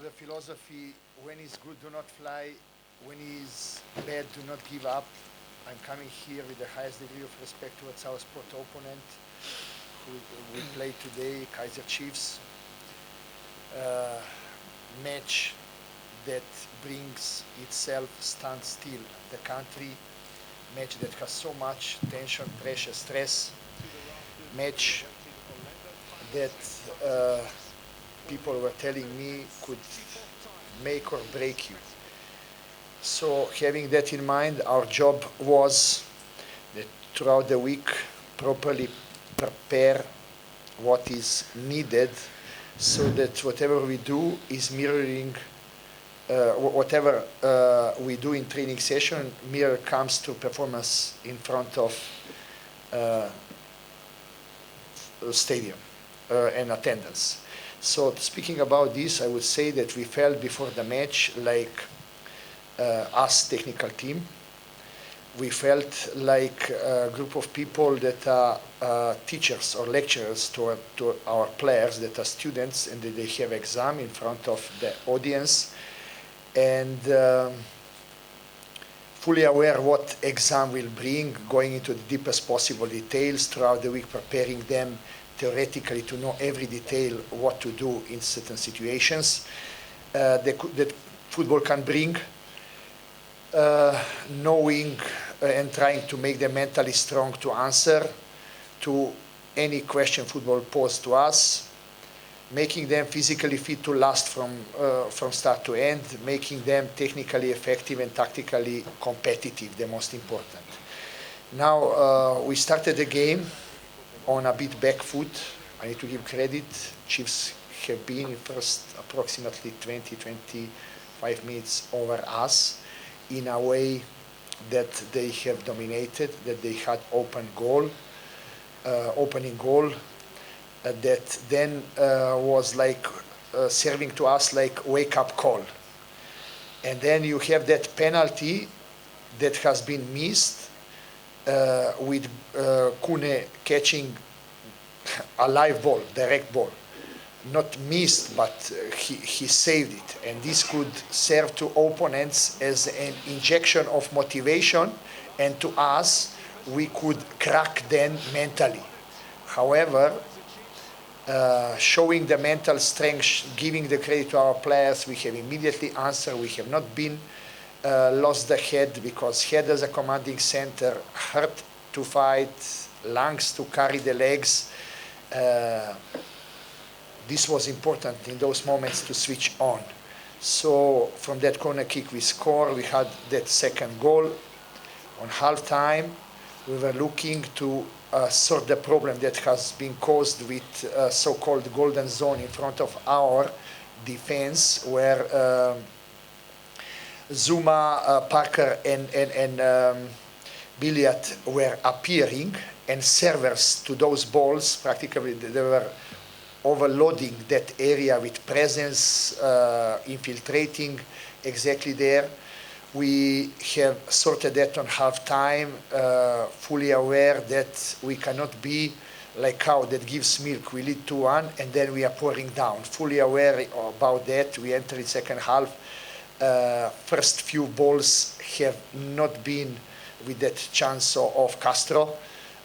the philosophy, when it's good, do not fly. When it's bad, do not give up. I'm coming here with the highest degree of respect towards our sport opponent, who we play today, Kaizer Chiefs. Match that brings itself standstill the country. Match that has so much tension, pressure, stress. Match that people were telling me could make or break you. So having that in mind, our job was that throughout the week properly prepare what is needed so that whatever we do is mirroring whatever we do in training session mirror comes to performance in front of stadium and attendance. So speaking about this, I would say that we felt before the match like us technical team. We felt like a group of people that are teachers or lecturers to our players that are students and that they have exam in front of the audience, and fully aware what exam will bring, going into the deepest possible details throughout the week, preparing them theoretically to know every detail what to do in certain situations that football can bring, knowing and trying to make them mentally strong to answer to any question football posed to us, making them physically fit to last from start to end, making them technically effective and tactically competitive, the most important. Now we started the game on a bit back foot. I need to give credit. Chiefs have been in first approximately 20-25 minutes over us in a way that they have dominated, that they had opening goal, that then was like serving to us like wake-up call. And then you have that penalty that has been missed with Kune catching a live ball, direct ball. Not missed, but he saved it. And this could serve to opponents as an injection of motivation, and to us, we could crack then mentally. However, showing the mental strength, giving the credit to our players, we have immediately answered. We have not been lost the head, because head as a commanding center, heart to fight, lungs to carry the legs. This was important in those moments to switch on. So from that corner kick we score, we had that second goal. On halftime, we were looking to sort the problem that has been caused with so-called golden zone in front of our defense, where Zuma, Parker, and Billiat were appearing, and servers to those balls, practically they were overloading that area with presence, infiltrating exactly there. We have sorted that on half-time, fully aware that we cannot be like cow that gives milk. We lead 2-1 and then we are pouring down. Fully aware about that. We enter in second half. First few balls have not been with that chance of Castro.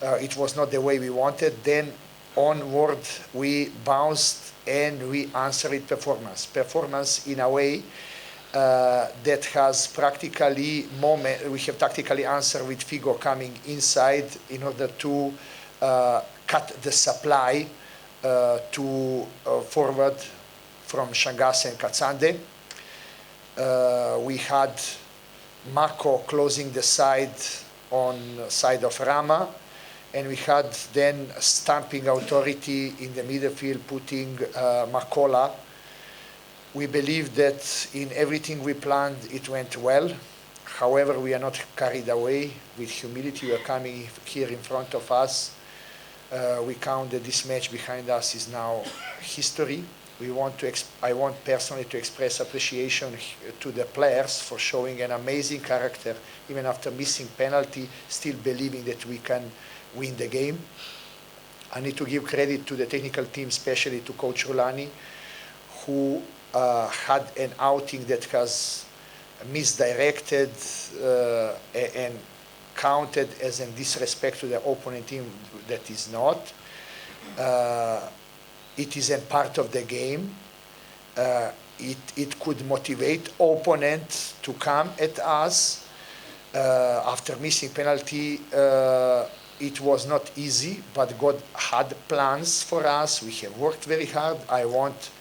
It was not the way we wanted. Then onward we bounced and we answered it performance in a way that has practically we have tactically answered with Figo coming inside in order to cut the supply to forward from Shangas and Katsande. We had Mako closing the side on side of Rama, and we had then stamping authority in the midfield, putting Makola. We believe that in everything we planned, it went well. However, we are not carried away with humility. We are coming here in front of us. We count that this match behind us is now history. I want personally to express appreciation to the players for showing an amazing character, even after missing penalty, still believing that we can win the game. I need to give credit to the technical team, especially to Coach Rulani, who had an outing that has misdirected and counted as a disrespect to the opponent team that is not. It is a part of the game. It could motivate opponents to come at us. After missing penalty, it was not easy, but God had plans for us. We have worked very hard. I want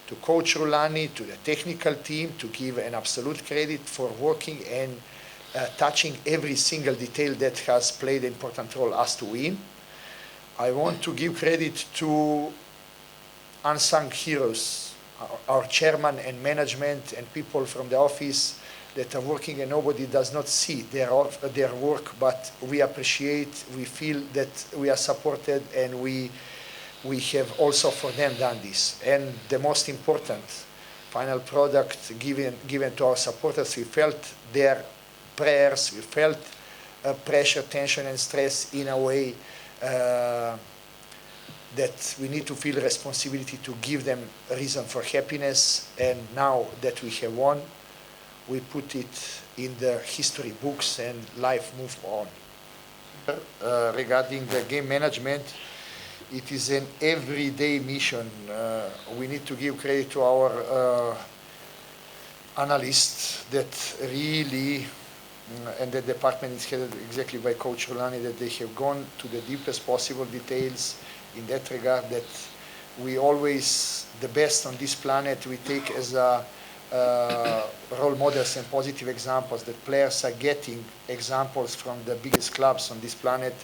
to Coach Rulani, to the technical team, to give an absolute credit for working and touching every single detail that has played an important role us to win. I want to give credit to unsung heroes, our chairman and management and people from the office that are working and nobody does not see their work, but we appreciate, we feel that we are supported, and we have also for them done this. And the most important final product given to our supporters, we felt their prayers, we felt pressure, tension, and stress in a way that we need to feel responsibility to give them a reason for happiness. And now that we have won, we put it in the history books and life moves on. Regarding the game management, it is an everyday mission. We need to give credit to our analysts that really, and the department is headed exactly by Coach Rulani, that they have gone to the deepest possible details in that regard, that we always, the best on this planet, we take as a role models and positive examples, that players are getting examples from the biggest clubs on this planet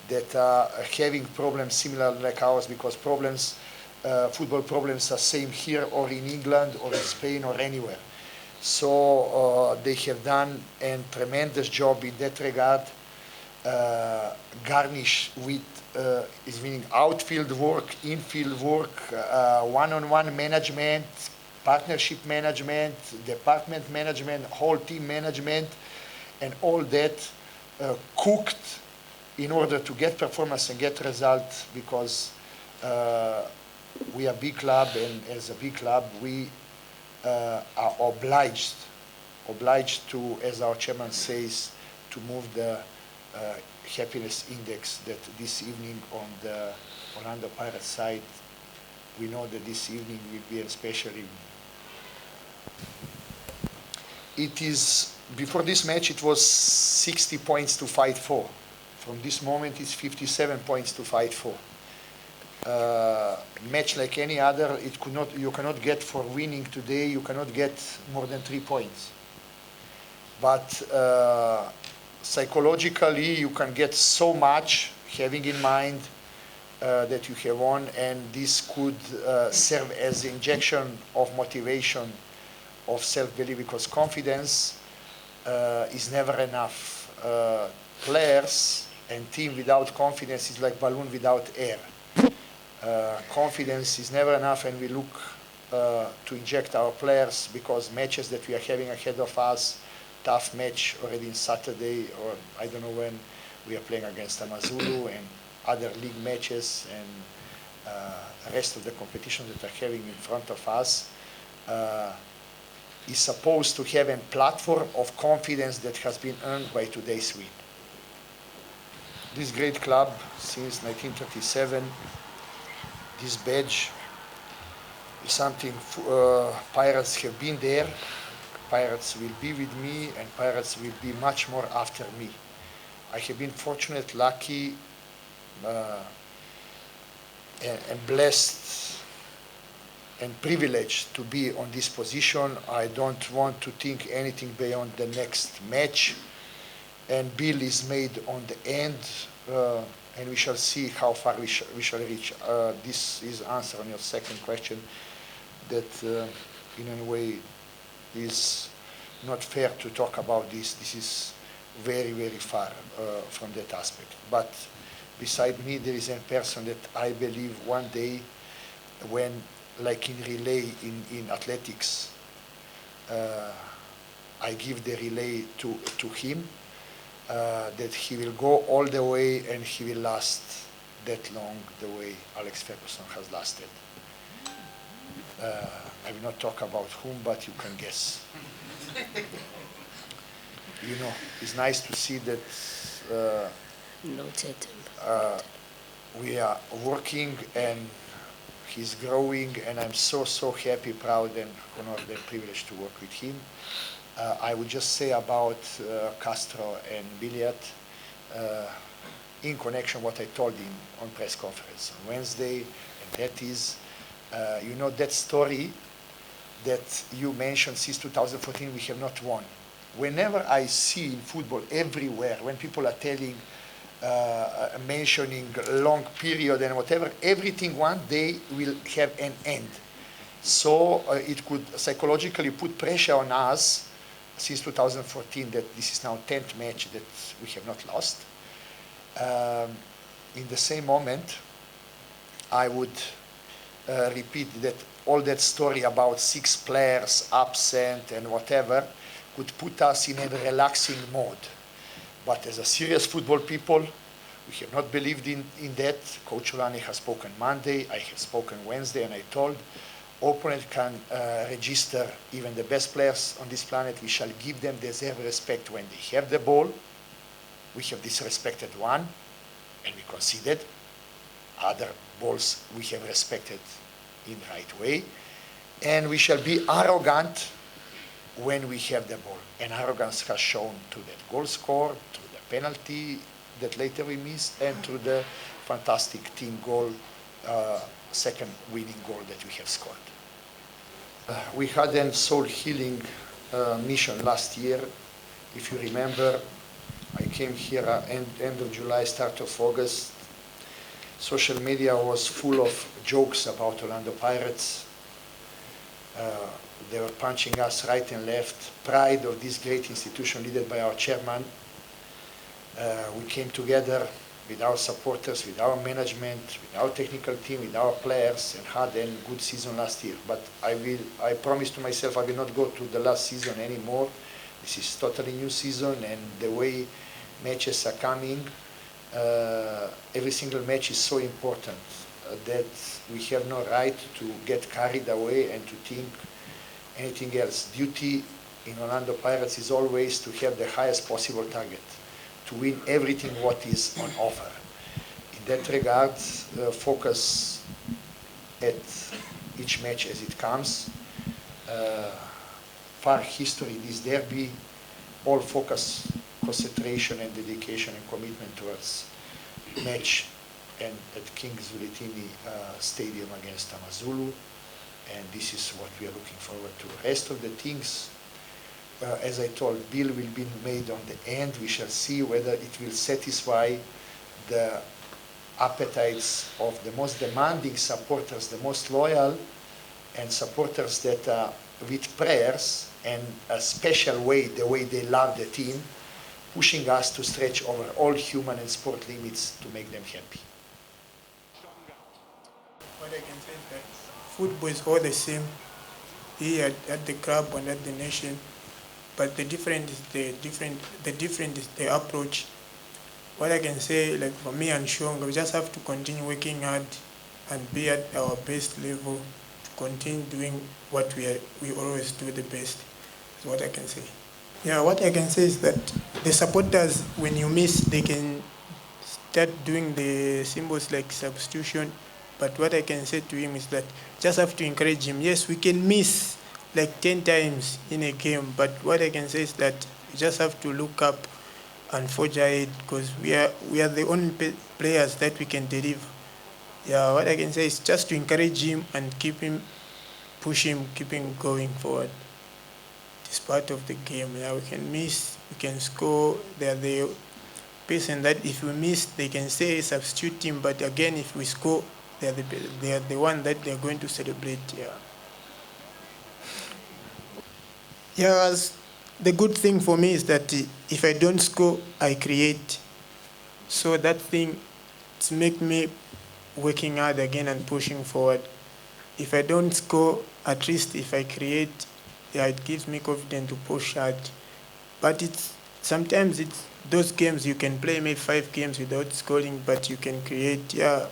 that are having problems similar like ours, because problems, football problems are same here or in England or in Spain or anywhere. So they have done a tremendous job in that regard, garnished with is meaning outfield work, infield work, one-on-one management, partnership management, department management, whole team management, and all that cooked in order to get performance and get results, because we are a big club, and as a big club we are obliged to, as our chairman says, to move the happiness index, that this evening on the Orlando Pirates side, we know that this evening will be a special evening. It is, before this match it was 60 points to fight for. From this moment it's 57 points to fight for. Match like any other, it could not, you cannot get for winning today, you cannot get more than 3 points. But psychologically you can get so much, having in mind that you have won, and this could serve as injection of motivation, of self-belief, because confidence is never enough. Players and team without confidence is like balloon without air. Confidence is never enough, and we look to inject our players, because matches that we are having ahead of us, tough match already in Saturday, or I don't know when, we are playing against Amazulu and other league matches, and rest of the competition that are having in front of us, is supposed to have a platform of confidence that has been earned by today's win. This great club since 1937, this badge is something Pirates have been there, Pirates will be with me, and Pirates will be much more after me. I have been fortunate, lucky, and blessed and privileged to be on this position. I don't want to think anything beyond the next match, and bill is made on the end, and we shall see how far we shall reach. This is answer on your second question, that in a way is not fair to talk about this. This is very, very far from that aspect. But beside me there is a person that I believe one day, when, like in relay in athletics, I give the relay to him, that he will go all the way and he will last that long the way Alex Ferguson has lasted. I will not talk about whom, but you can guess. You know, it's nice to see that Noted. we are working and he's growing, and I'm so, so happy, proud, and honored and privileged to work with him. I would just say about Castro and Billiard, in connection what I told him on press conference on Wednesday, and that is, you know, that story that you mentioned since 2014, we have not won. Whenever I see in football everywhere, when people are telling, mentioning long period and whatever, everything one day will have an end. So it could psychologically put pressure on us since 2014 that this is now 10th match that we have not lost. In the same moment, I would repeat that all that story about 6 players absent and whatever could put us in a relaxing mode. But as a serious football people, we have not believed in that. Coach Rani has spoken Monday, I have spoken Wednesday, and I told opponent can register even the best players on this planet. We shall give them deserved respect when they have the ball. We have disrespected one, and we conceded. Other balls we have respected in the right way. And we shall be arrogant when we have the ball. And arrogance has shown to that goal score, to the penalty that later we missed, and to the fantastic team goal, second winning goal that we have scored. We had a soul healing mission last year. If you remember, I came here end of July, start of August. Social media was full of jokes about Orlando Pirates. They were punching us right and left. Pride of this great institution led by our chairman. We came together with our supporters, with our management, with our technical team, with our players, and had a good season last year. But I promised to myself I will not go to the last season anymore. This is totally new season, and the way matches are coming, every single match is so important that we have no right to get carried away and to think anything else. Duty in Orlando Pirates is always to have the highest possible target, to win everything what is on offer. In that regard, focus at each match as it comes. Far history, this derby, all focus, concentration and dedication and commitment towards match and at King's Milutin Stadium against Amazulu, and this is what we are looking forward to. The rest of the things, as I told, bill will be made on the end. We shall see whether it will satisfy the appetites of the most demanding supporters, the most loyal, and supporters that are with prayers and a special way, the way they love the team, pushing us to stretch over all human and sport limits to make them happy. What I can say is that football is all the same here at the club and at the nation, but the difference is the approach. What I can say, like for me and Shonga, we just have to continue working hard and be at our best level to continue doing what we always do the best. That's what I can say. Yeah, what I can say is that the supporters, when you miss, they can start doing the symbols like substitution. But what I can say to him is that just have to encourage him. Yes, we can miss like 10 times in a game, but what I can say is that we just have to look up and forge ahead, because we are the only players that we can deliver. Yeah, what I can say is just to encourage him and keep him, push him, keep him going forward. It's part of the game. Yeah, we can miss, we can score. They are the person that if we miss, they can say substitute him, but again, if we score, they are the one that they are going to celebrate. Yeah. Yeah, the good thing for me is that if I don't score, I create. So that thing, it's make me working hard again and pushing forward. If I don't score, at least if I create, yeah, it gives me confidence to push hard. But sometimes it's those games you can play maybe 5 games without scoring, but you can create. Yeah,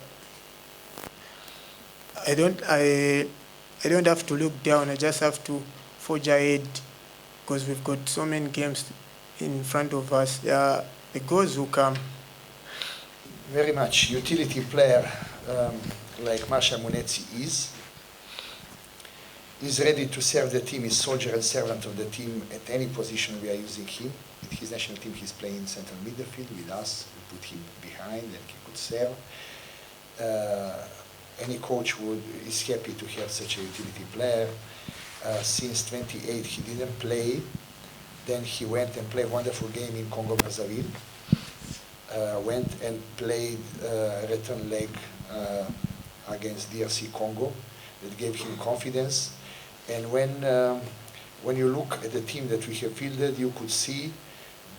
I don't have to look down. I just have to forge ahead because we've got so many games in front of us. The goals will come. Very much utility player like Masha Munetsi is ready to serve the team, is soldier and servant of the team at any position we are using him. With his national team, he's playing central midfield. With us, we put him behind and he could serve. Any coach is happy to have such a utility player. Since 28, he didn't play. Then he went and played a wonderful game in Congo Brazzaville. Went and played return leg against DRC Congo. That gave him confidence. And when you look at the team that we have fielded, you could see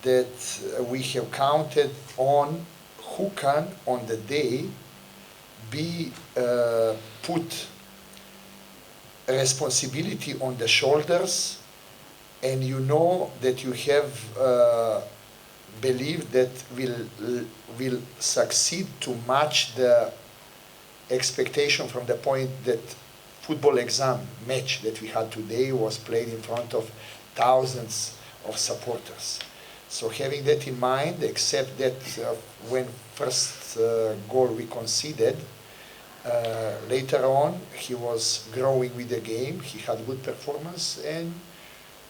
that we have counted on who can, on the day, be put responsibility on the shoulders, and you know that you have believed that will succeed to match the expectation from the point that football exam match that we had today was played in front of thousands of supporters. So having that in mind, except that when first goal we conceded, later on he was growing with the game, he had good performance, and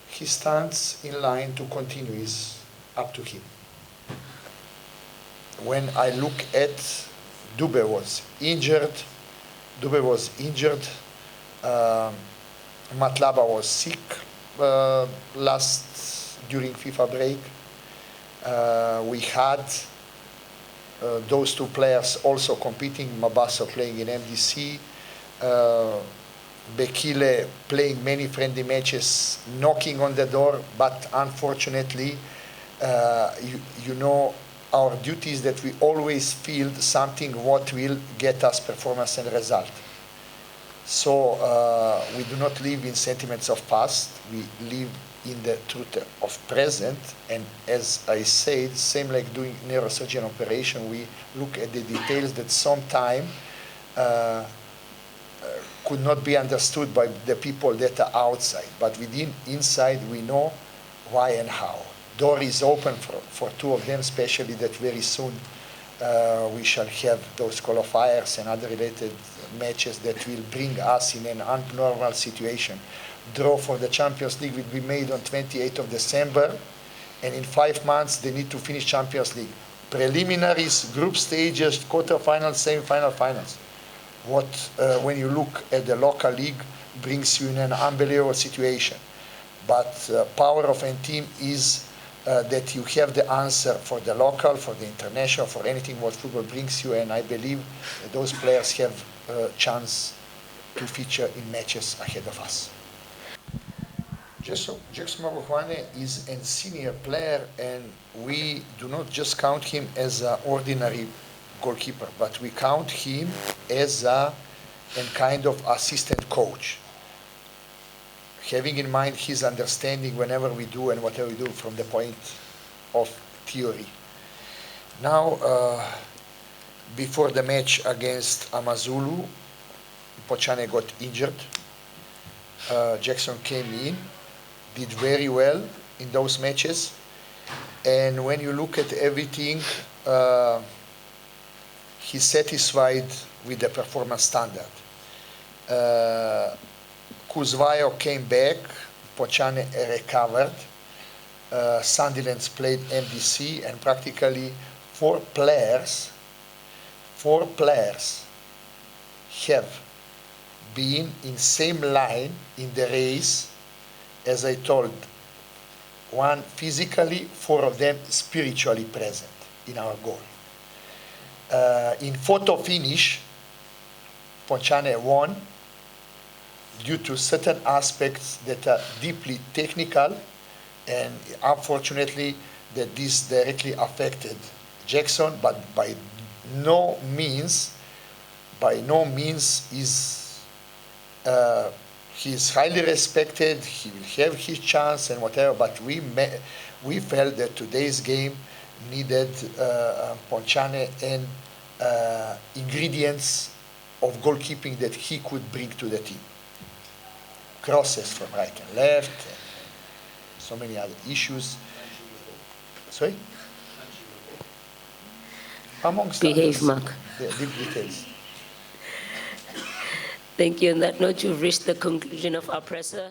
he stands in line to continue. Is up to him. When I look at Dube was injured, Matlaba was sick during FIFA break. We had those two players also competing, Mabaso playing in MDC, Bekile playing many friendly matches, knocking on the door, but unfortunately, you know, our duty is that we always feel something what will get us performance and result. So we do not live in sentiments of past, we live in the truth of present, and as I said, same like doing neurosurgeon operation, we look at the details that sometimes could not be understood by the people that are outside, but inside we know why and how. Door is open for two of them, especially that very soon we shall have those qualifiers and other related matches that will bring us in an abnormal situation. Draw for the Champions League will be made on 28th of December, and in 5 months they need to finish Champions League. Preliminaries, group stages, quarterfinals, semi-final, finals. What, when you look at the local league, brings you in an unbelievable situation. But power of a team is that you have the answer for the local, for the international, for anything what football brings you, and I believe that those players have a chance to feature in matches ahead of us. Jackson Mabuhwane is a senior player, and we do not just count him as an ordinary goalkeeper, but we count him as a kind of assistant coach, having in mind his understanding whenever we do and whatever we do from the point of theory. Now, before the match against Amazulu, Pochane got injured. Jackson came in, did very well in those matches, and when you look at everything, he's satisfied with the performance standard. Kuzvayo came back, Pochane recovered, Sunderland's played MDC, and practically four players have been in same line in the race, as I told, one physically, four of them spiritually present in our goal. In photo finish, Pochane won due to certain aspects that are deeply technical, and unfortunately that this directly affected Jackson, but by no means is he is highly respected, he will have his chance and whatever, but we felt that today's game needed Pochane and ingredients of goalkeeping that he could bring to the team. crosses from right and left, and so many other issues. Sorry? Amongst Behave, others, Mark. the details. Thank you. On that note, you've reached the conclusion of our presser.